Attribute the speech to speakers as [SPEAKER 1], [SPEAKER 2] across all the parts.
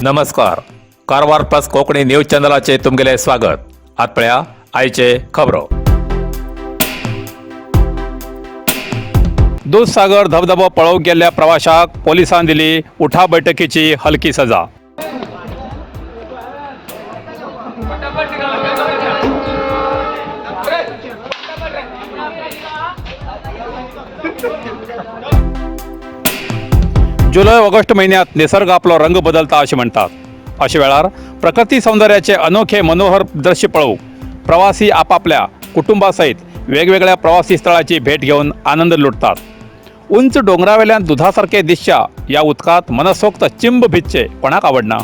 [SPEAKER 1] नमस्कार. Karwar plus Konkani news चॅनलाचे तुमगेले स्वागत. आतपळ्या आयचे खबरो. दूधसागर धबधबो पळवूक गेल्ल्या प्रवाशाक पोलिसांनी दिली उठा बैठकीची हलकी सजा. जुलै ऑगस्ट महिन्यात निसर्ग आपलो रंग बदलता असे म्हणतात. अशा वेळार प्रकृती सौंदर्याचे अनोखे मनोहर दृश्य पळवूक प्रवासी आपापल्या कुटुंबासहित वेगवेगळ्या प्रवासी स्थळाची भेट घेऊन आनंद लुटतात. उंच डोंगरावेल्यान दुधासारखे दिसच्या या उदकात मनसोक्त चिंब भिजचे कोणाक आवडना.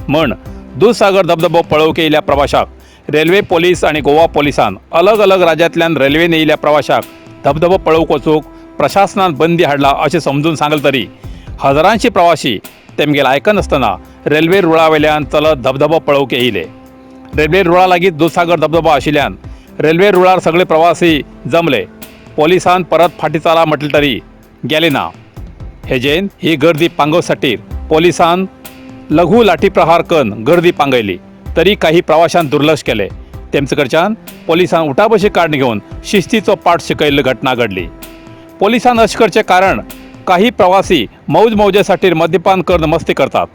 [SPEAKER 1] म्हण दूधसागर धबधबो पळवूक येयल्या प्रवाशाक रेल्वे पोलीस आणि गोवा पोलिसान अलग अलग राज्यांतल्यान रेल्वेन येयल्या प्रवाशाक धबधबो पळवूक वचूक प्रशासनान बंदी हाडला अशें समजून सांगले तरी हजारांची प्रवासी तेमगेल आयकनासतना रेल्वे रुळावेल्यान चलत धबधबो पळवूक येयले. रेल्वे रुळा लागीं दूधसागर धबधबो आशिल्ल्यान रेल्वे रुळार सगळे प्रवासी जमले. पोलिसान परत फाटीं चला म्हटले तरी गेले ना. हेजेन ही गर्दी पांगोवचे खातीर पोलिसान लघु लाठी प्रहार करून गर्दी पांगयली तरी काही प्रवाशांन दुर्लक्ष केले. तेमचे कडच्यान पोलिसान उठाबशी काडणी घेवन शिस्तीचो पाठ शिकयल्ली घटना घडली. पोलिसान अशें करचे कारण काही प्रवासी मौज मौजेसाठी मद्यपान करून मस्ती करतात,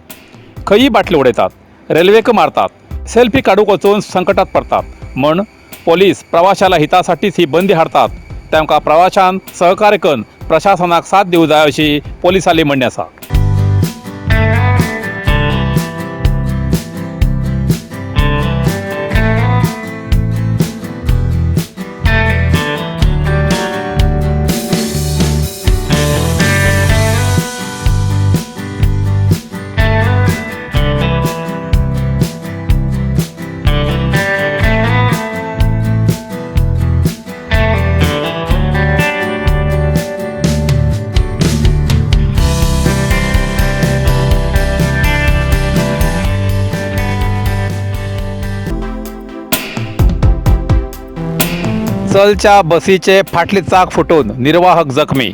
[SPEAKER 1] खंयी बाटली उडयतात, रेल्वेक मारतात, सेल्फी काडूक वचून संकटात पडतात. म्हण पोलीस प्रवाशाला हितासाठीच ही बंदी हाडतात. तांकां प्रवाशान सहकार्य करून प्रशासनाक साथ दिवूं जाय अशी पोलिसाली म्हणणी आसा. चलच्या बसीचे फाटली चाक फुटून निर्वाहक जखमी.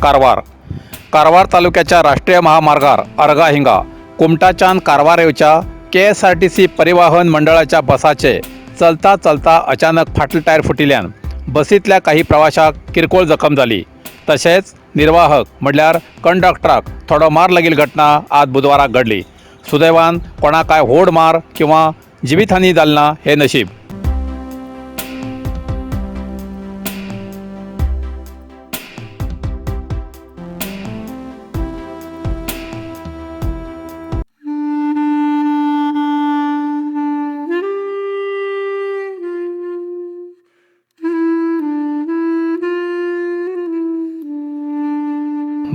[SPEAKER 1] कारवार तालुक्याच्या राष्ट्रीय महामार्गार अर्गा हिंगा कुमटाच्यान कारवार येवच्या KSRTC परिवहन मंडळाच्या बसाचे चलता चलता अचानक फाटली टायर फुटिल्ल्यान बसींतल्या काही प्रवाशाक किरकोळ जखम जाली. तशेंच निर्वाहक म्हणल्यार कंडक्टराक थोडो मार लागील घटना आज बुधवाराक घडली. सुदैवान कोणाक काय होड मार किंवा जिवीतहानी जाली ना हे नशीब.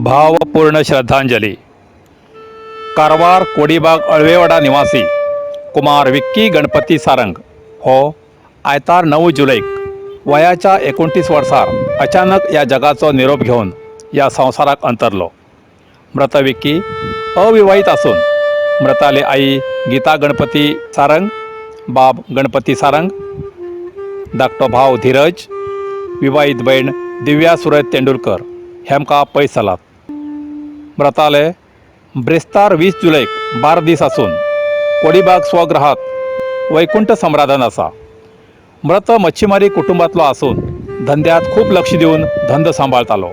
[SPEAKER 1] भावपूर्ण श्रद्धांजली. कारवार कोडीबाग अळवेवाडा निवासी कुमार विक्की गणपती सारंग हो आयतार 9 जुलैक वयाच्या 29 वर्सार अचानक या जगाचो निरोप घेवन या संवसाराक अंतरलो. मृत विक्की अविवाहित असून मृताले आई गीता गणपती सारंग, बाब गणपती सारंग, धाकटो भाव धीरज, विवाहित भयण दिव्या सुरज तेंडुलकर हेमकां पयस जालात. मृताले ब्रेस्तार 20 जुलैक 12 दीस असून कोडीबाग स्वगृहात वैकुंठ संराधन आसा. मृत मच्छीमारी कुटुंबातलो असून धंद्यात खूप लक्ष दिवन धंदो सांबाळतालो.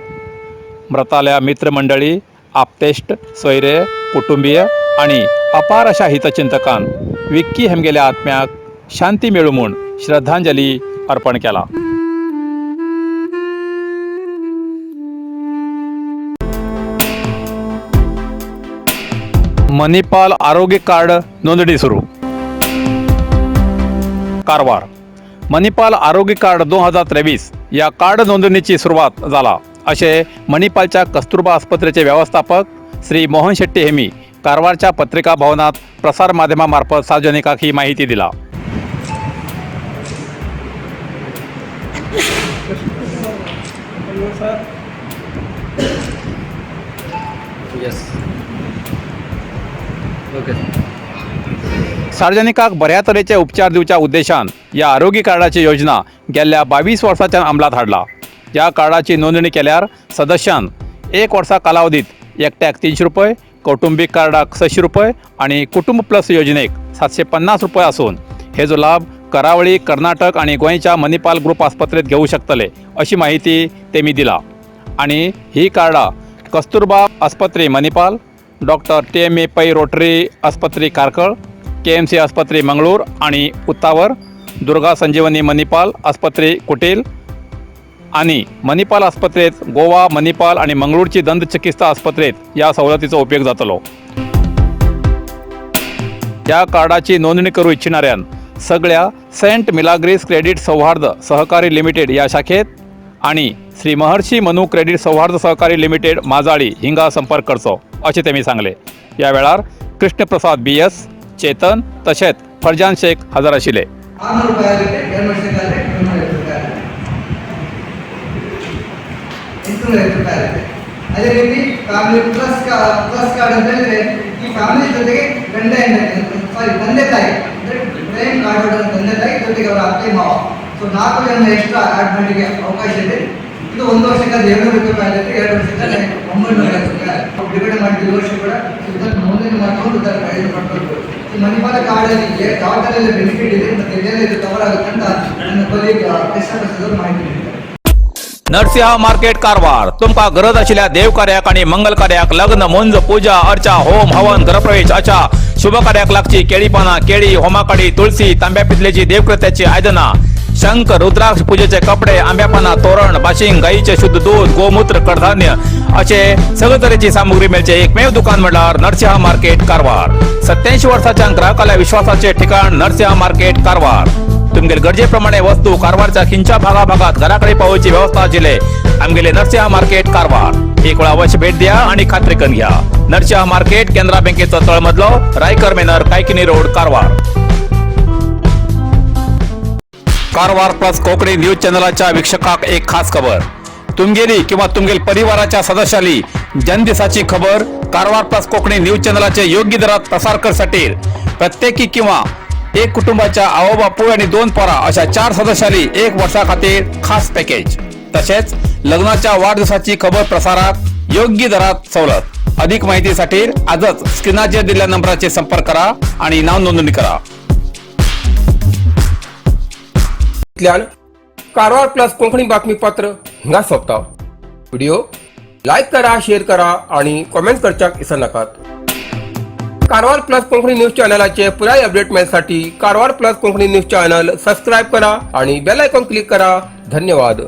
[SPEAKER 1] मृताल्या मित्रमंडळी, आपतेश्ट, सोयरे, कुटुंबीय आणि अपार अशा हितचिंतकान विक्की हेमगेल्या आत्म्याक शांती मेळू म्हूण श्रद्धांजली अर्पण केला. मणिपाल आरोग्य कार्ड नोंदणी सुरू. कारवार मणिपाल आरोग्य कार्ड 2023 या कार्ड नोंदणीची सुरुवात झाला असे मणिपालच्या कस्तुरबा आस्पत्रेचे व्यवस्थापक श्री मोहन शेट्टी हेमी कारवारच्या पत्रिका भवनात प्रसार माध्यमामार्फत सार्वजनिकाक ही माहिती दिला. सार्वजनिकाक बऱ्या तरेचे उपचार दिवच्या उद्देशान या आरोग्य कार्डाची योजना गेल्या 22 वर्सांच्यान अंमलात हाडला. या कार्डाची नोंदणी केल्यार सदस्यान 1 वर्सा कालावधीत एकट्याक 300 रुपये, कौटुंबिक कार्डाक 600 रुपये आणि कुटुंब प्लस योजनेक 750 रुपये असून हे जो लाभ करावळी, कर्नाटक आणि गोंयच्या मणिपाल ग्रुप आस्पत्रेत घेऊ शकतले अशी माहिती तेमी दिला. आणि ही कार्डां कस्तुरबा आस्पत्री मणिपाल, डॉक्टर TMA पै रोटरी आस्पत्री कारकळ, KMC आस्पत्री मंगळूर आणि उत्तावर, दुर्गा संजीवनी मणिपाल आस्पत्री कुटील आणि मणिपाल आस्पत्रेत गोवा, मणिपाल आणि मंगळूरची दंत चिकित्सा आस्पत्रेत या सवलतीचा उपयोग जातलो. या कार्डाची नोंदणी करू इच्छिणाऱ्यान सगळ्या सेंट मिलाग्रीस क्रेडिट सौहार्द सहकारी लिमिटेड या शाखेत आणि श्री महर्षी मनु क्रेडिट सौहार्द सहकारी लिमिटेड माजाळी हिंगा संपर्क करचो असे तेमी सांगले. या वेळार कृष्णप्रसाद BS, चेतन तशेंच फरजान शेख हजर आशिल्ले.
[SPEAKER 2] ಅದೇ ರೀತಿ ಫ್ಯಾಮಿಲಿ ಪ್ಲಸ್ ಕಾರ್ಡ್ ಅಂತ ಹೇಳಿದ್ರೆ ಈ ಫ್ಯಾಮಿಲಿ ಜೊತೆಗೆ ಗಂಡ ಹೆಂಡತಿ ತಂದೆ ತಾಯಿ ಪ್ರೇಮ್ ಕಾರ್ಡ್ ಹೋಲ್ಡರ್ ತಂದೆ ತಾಯಿ ಜೊತೆಗೆ ಅವರ ಅತ್ತೆ ಮಾವ, ಸೊ 4 ಜನ ಎಕ್ಸ್ಟ್ರಾ ಆಡ್ ಮಾಡಲಿಕ್ಕೆ ಅವಕಾಶ ಇದೆ. ಇದು 1 ವರ್ಷಕ್ಕೆ 200 ರೂಪಾಯಿ ಆಗುತ್ತೆ, 2 ವರ್ಷಕ್ಕೆ 950 ರೂಪಾಯಿ ಡಿವೈಡ್ ಮಾಡಿ 2 ವರ್ಷ ಕೂಡ ಇದನ್ನು ನೋಂದಣಿ ಮಾಡಿಕೊಂಡು ಇದನ್ನು ಇದು ಮಾಡ್ಕೊಳ್ಬೋದು. ಈ ಮಣಿಪಾಲ ಕಾರ್ಡಲ್ಲಿ ಯಾವ ಥರ ಎಲ್ಲ ಬೆನಿಫಿಟ್ ಇದೆ ಮತ್ತು ಇದೆಲ್ಲ ಇದು ಕವರ್ ಆಗುತ್ತೆ ಅಂತ ನನ್ನ ಕೊಲೀಗ್ ಕೃಷ್ಣಪ್ರಸಾದ್ ಮಾಹಿತಿ ನೀಡಿದ್ದಾರೆ.
[SPEAKER 1] नरसिंहा मार्केट कारवार तुमका गरज आशिल्ल्या देव कार्याक आणि मंगल कार्याक, लग्न, मुंज, पूजा, अर्चा, होम, हवन, गृहप्रवेश अशा शुभ कार्याक लागची केळी पानां, केळी, होमाकडी, तुळसी, तांब्या पितलेची देवकृत्याची आयदनां, शंख, रुद्राक्ष पूजेचे कपडे, आंब्या पानां, तोरण, बाशिंग, गाईचे शुद्ध दूध, गोमूत्र, कडधान्य असे सगळे तरेची सामुग्री मेळचे एकमेव दुकान म्हणल्यार नरसिंहा मार्केट कारवार. 87 वर्सांच्या ग्राहकाल्या विश्वासाचे ठिकाण नरसिंहा मार्केट कारवार. तुमगेर गरजेप्रमाणे वस्तू कारवारच्या खिंच्या भागात घराकडे पावोवची व्यवस्था आशिल्ले आमगेले नरसिंहा मार्केट कारवार. एक वेळ अवश्य भेट द्या आणि खात्री करून घ्या. नरसिंहा मार्केट केंद्रा बँकेचो तळमजलो, Raikar manor, Kaikini road, Karwar. Karwar plus Konkani news चॅनलाच्या वीक्षकाक एक खास खबर. तुमगेली किंवा तुमगेल परिवाराच्या सदस्याली जन्मदिसाची खबर कारवार प्लस कोंकणी न्यूज चॅनलाचे योग्य दरात प्रसार करसाठी प्रत्येकी किंवा एक कुटुंबाच्या आवो बापू आणि 2 पोरा अशा 4 सदस्यांनी 1 वर्षा खातीर खास पॅकेज. तसेच लग्नाच्या वाढदिवसाची खबर प्रसारात योग्य दरात सवलत. अधिक माहितीसाठी आजच स्क्रीनाचेर दिलेल्या नंबराचे संपर्क करा आणि नाव नोंदणी करा.
[SPEAKER 3] कारवार प्लस कोंकणी बातमीपत्र हिंगा सोंपता. व्हिडिओ लाईक करा, शेअर करा आणि कमेंट करच्याक विसरू नकात. कारवार प्लस कोंकणी न्यूज चॅनलाचे पुराय अपडेट मिळण्यासाठी Karwar plus Konkani news channel subscribe करा आणि बेल आयकॉन क्लिक करा. धन्यवाद.